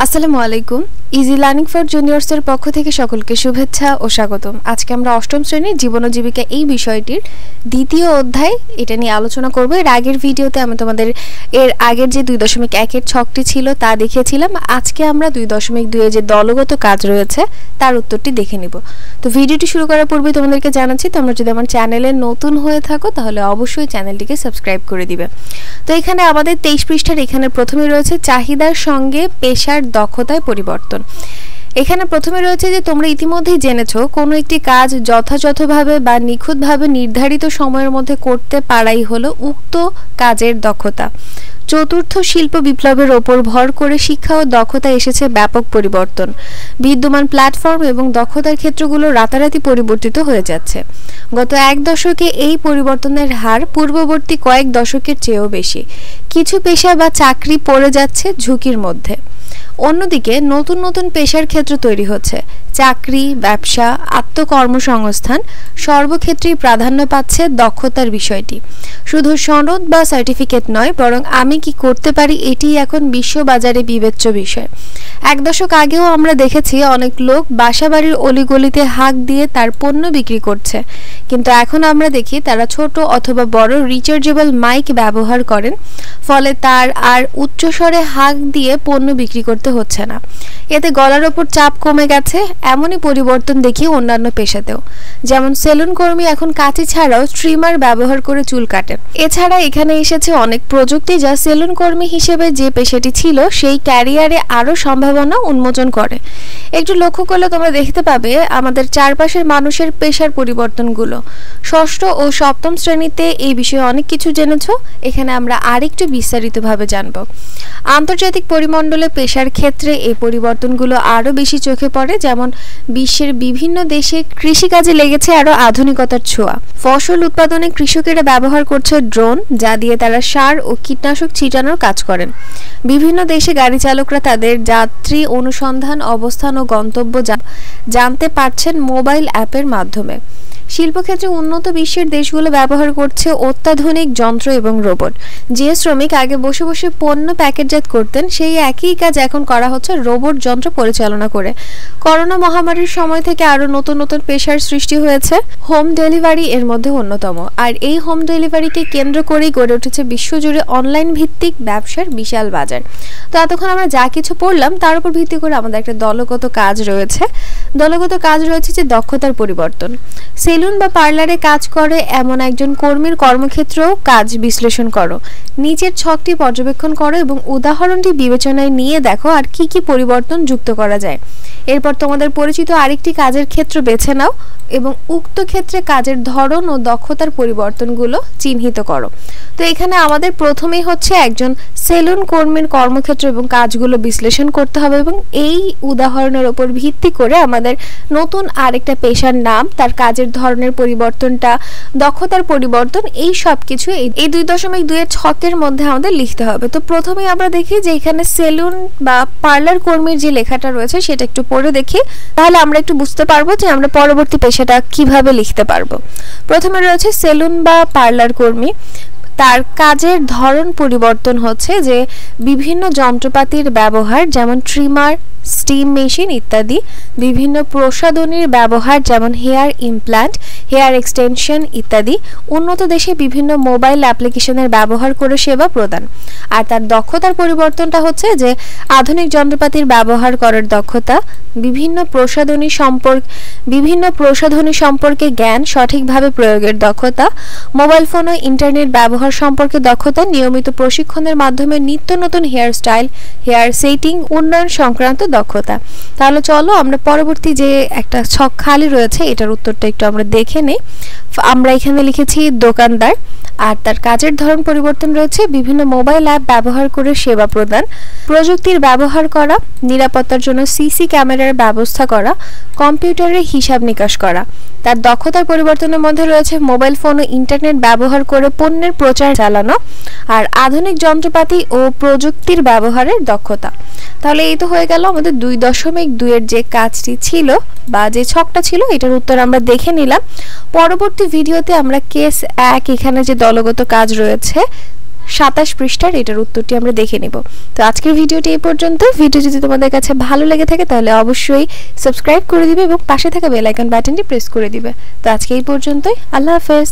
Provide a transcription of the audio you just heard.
আসসালামু আলাইকুম। Easy learning for juniors এর পক্ষ থেকে সকলকে শুভেচ্ছা ও স্বাগতম। আজকে আমরা অষ্টম শ্রেণীর জীবন ও জীবিকা এই বিষয়টির দ্বিতীয় অধ্যায় এটা নিয়ে আলোচনা করব। এর আগের ভিডিওতে আমি তোমাদের এর আগের যে 2.1 এর ছকটি ছিল তা দেখিয়েছিলাম। আজকে আমরা 2.2 এর যে দলগত কাজ রয়েছে তার উত্তরটি দেখে নিব। তো ভিডিওটি শুরু করার পূর্বে তোমাদেরকে জানাচ্ছি, তোমরা যদি আমার চ্যানেলে নতুন হয়ে থাকো তাহলে অবশ্যই চ্যানেলটিকে সাবস্ক্রাইব করে দিবে। তো এখানে আমাদের 23 পৃষ্ঠার এখানে প্রথমে রয়েছে চাহিদার সঙ্গে পেশার দক্ষতায় পরিবর্তন। এখানে প্রথমে রয়েছে যে তোমরা ইতিমধ্যেই জেনেছো কোনো একটি কাজ যথাযথভাবে বা নিখুঁতভাবে নির্ধারিত সময়ের মধ্যে করতে পারাই হলো উক্ত কাজের দক্ষতা। চতুর্থ শিল্প বিপ্লবের ওপর ভর করে শিক্ষা ও দক্ষতা এসেছে ব্যাপক পরিবর্তন। বিদ্যমান প্ল্যাটফর্ম এবং দক্ষতার ক্ষেত্রগুলো রাতারাতি পরিবর্তিত হয়ে যাচ্ছে। গত এক দশকে এই পরিবর্তনের হার পূর্ববর্তী কয়েক দশকের চেয়েও বেশি। কিছু পেশা বা চাকরি পড়ে যাচ্ছে ঝুঁকির মধ্যে। অন্যদিকে নতুন নতুন পেশার ক্ষেত্র তৈরি হচ্ছে। চাকরি, ব্যবসা, আত্মকর্মসংস্থান সর্বক্ষেত্রেই প্রাধান্য পাচ্ছে দক্ষতার বিষয়টি। শুধু সনদ বা সার্টিফিকেট নয়, বরং আমি কি করতে পারি এটি এখন বিশ্ববাজারে বিবেচ্য বিষয়। এক দশক আগেও আমরা দেখেছি অনেক লোক বাসাবাড়ির অলিগলিতে হাঁক দিয়ে তার পণ্য বিক্রি করছে, কিন্তু এখন আমরা দেখি তারা ছোট অথবা বড় রিচার্জেবল মাইক ব্যবহার করেন, ফলে তার আর উচ্চস্বরে হাঁক দিয়ে পণ্য বিক্রি করতে হচ্ছে না। এতে গলার ওপর চাপ কমে গেছে। এমনই পরিবর্তন দেখি অন্যান্য পেশাতেও, যেমন সেলুন কর্মী এখন কাঁচি ছাড়াও ট্রিমার ব্যবহার করে চুল কাটেন। এছাড়া এখানে এসেছে অনেক প্রযুক্তি যা সেলুন কর্মী হিসেবে যে পেশাটি ছিল সেই ক্যারিয়ারে আরো সম্ভাবনা উন্মোচন করে। একটু লক্ষ্য করলে তোমরা দেখতে পাবে আমাদের চারপাশের মানুষের পেশার পরিবর্তনগুলো। ষষ্ঠ ও সপ্তম শ্রেণীতে এই বিষয়ে অনেক কিছু জেনেছো, এখানে আমরা আরেকটু বিস্তারিতভাবে জানব। আন্তর্জাতিক পরিমণ্ডলে পেশার ক্ষেত্রে এই পরিবর্তনগুলো আরো বেশি চোখে পড়ে, যেমন বিশ্বের বিভিন্ন দেশে কৃষিকাজে লেগেছে আরো আধুনিকতার ছোঁয়া। ফসল উৎপাদনে কৃষকেরা ব্যবহার করছে ড্রোন, যা দিয়ে তারা সার ও কীটনাশক ছিটানোর কাজ করেন। বিভিন্ন দেশে গাড়ি চালকরা তাদের যাত্রী অনুসন্ধান, অবস্থান ও গন্তব্য জানতে পারছেন মোবাইল অ্যাপের মাধ্যমে। শিল্পক্ষেত্রে উন্নত বিশ্বের দেশগুলো ব্যবহার করছে অত্যাধুনিক যন্ত্র এবং রোবট। যে শ্রমিক আগে বসে বসে পণ্য প্যাকেটজাত করতেন, সেই একই কাজ এখন করা হচ্ছে রোবট যন্ত্র পরিচালনা করে। করোনা মহামারীর সময় থেকে আরো নতুন নতুন পেশার সৃষ্টি হয়েছে। হোম ডেলিভারি এর মধ্যে অন্যতম, আর এই হোম ডেলিভারিকে কেন্দ্র করেই গড়ে উঠেছে বিশ্বজুড়ে অনলাইন ভিত্তিক ব্যবসার বিশাল বাজার। তো এতক্ষণ আমরা যা কিছু পড়লাম তার উপর ভিত্তি করে আমাদের একটা দলগত কাজ রয়েছে। দলগত কাজ রয়েছে যে দক্ষতার পরিবর্তন। সেলুন বা পার্লারে কাজ করে এমন একজন কর্মীর কর্মক্ষেত্রেও কাজ বিশ্লেষণ করো। নিচের ছকটি পর্যবেক্ষণ করো এবং উদাহরণটি বিবেচনায় নিয়ে দেখো আর কি কি পরিবর্তন যুক্ত করা যায়। এরপর তোমাদের পরিচিত আরেকটি কাজের ক্ষেত্র বেছে নাও এবং উক্ত ক্ষেত্রে কাজের ধরন ও দক্ষতার পরিবর্তনগুলো চিহ্নিত করো। তো এখানে আমাদের প্রথমেই হচ্ছে একজন সেলুন কর্মীর কর্মক্ষেত্র এবং কাজগুলো বিশ্লেষণ করতে হবে এবং এই উদাহরণের উপর ভিত্তি করে আমাদের নতুন আরেকটা পেশার নাম, তার কাজের ধরনের পরিবর্তনটা, দক্ষতার পরিবর্তন, এই সব কিছু এই 2.2 এর ছকের মধ্যে আমাদের লিখতে হবে। তো প্রথমেই আমরা দেখি যে এখানে সেলুন বা পার্লার কর্মীর যে লেখাটা রয়েছে সেটা একটু পড়ে দেখি, তাহলে আমরা একটু বুঝতে পারবো যে আমরা পরবর্তী পেশাটা কিভাবে লিখতে পারবো। প্রথমে রয়েছে সেলুন বা পার্লার কর্মী। তার কাজের ধরন পরিবর্তন হচ্ছে যে বিভিন্ন যন্ত্রপাতির ব্যবহার, যেমন ট্রিমার, স্টিম মেশিন ইত্যাদি, বিভিন্ন প্রসাধনীর ব্যবহার যেমন হেয়ার ইমপ্ল্যান্ট, হেয়ার এক্সটেনশন ইত্যাদি, উন্নত দেশে বিভিন্ন মোবাইল অ্যাপ্লিকেশনের ব্যবহার করে সেবা প্রদান। আর তার দক্ষতার পরিবর্তনটা হচ্ছে যে আধুনিক যন্ত্রপাতির ব্যবহার করার দক্ষতা, বিভিন্ন প্রসাধনী সম্পর্কে জ্ঞান, সঠিকভাবে প্রয়োগের দক্ষতা, মোবাইল ফোন ও ইন্টারনেট ব্যবহার সম্পর্কে দক্ষতা, নিয়মিত প্রশিক্ষণের মাধ্যমে নিত্য নতুন হেয়ার স্টাইল, হেয়ার সেটিং উন্নয়ন সংক্রান্ত দক্ষতা। তাহলে চলো আমরা পরবর্তী যে একটা ছক খালি রয়েছে এটার উত্তরটা একটু আমরা দেখে নেই। আমরা এখানে লিখেছি দোকানদার, আর তার কাজের ধরন পরিবর্তন রয়েছে বিভিন্ন মোবাইল অ্যাপ ব্যবহার করে সেবা প্রদান, প্রযুক্তির ব্যবহার করা, নিরাপত্তার জন্য সিসি ক্যামেরার ব্যবস্থা করা, কম্পিউটারে হিসাব নিকাশ করা। তার দক্ষতার পরিবর্তনের মধ্যে রয়েছে মোবাইল ফোন ও ইন্টারনেট ব্যবহার করে পণ্যের প্রচার চালানো, আর আধুনিক যন্ত্রপাতি ও প্রযুক্তির ব্যবহারের দক্ষতা। তাহলে এই তো হয়ে গেল আমাদের 2.2 এর যে কাজটি ছিল বা যে ছকটা ছিল এটার উত্তর আমরা দেখে নিলাম। পরবর্তী ভিডিওতে আমরা কেস 1 এখানে যে দলগত কাজ রয়েছে 27 পৃষ্ঠার এটার উত্তরটি আমরা দেখে নেব। তো আজকের ভিডিওটি এই পর্যন্ত। ভিডিও যদি তোমাদের কাছে ভালো লেগে থাকে তাহলে অবশ্যই সাবস্ক্রাইব করে দিবে এবং পাশে থাকা বেল আইকন বাটনটি প্রেস করে দিবে। তো আজকে এই পর্যন্তই। আল্লাহ হাফেজ।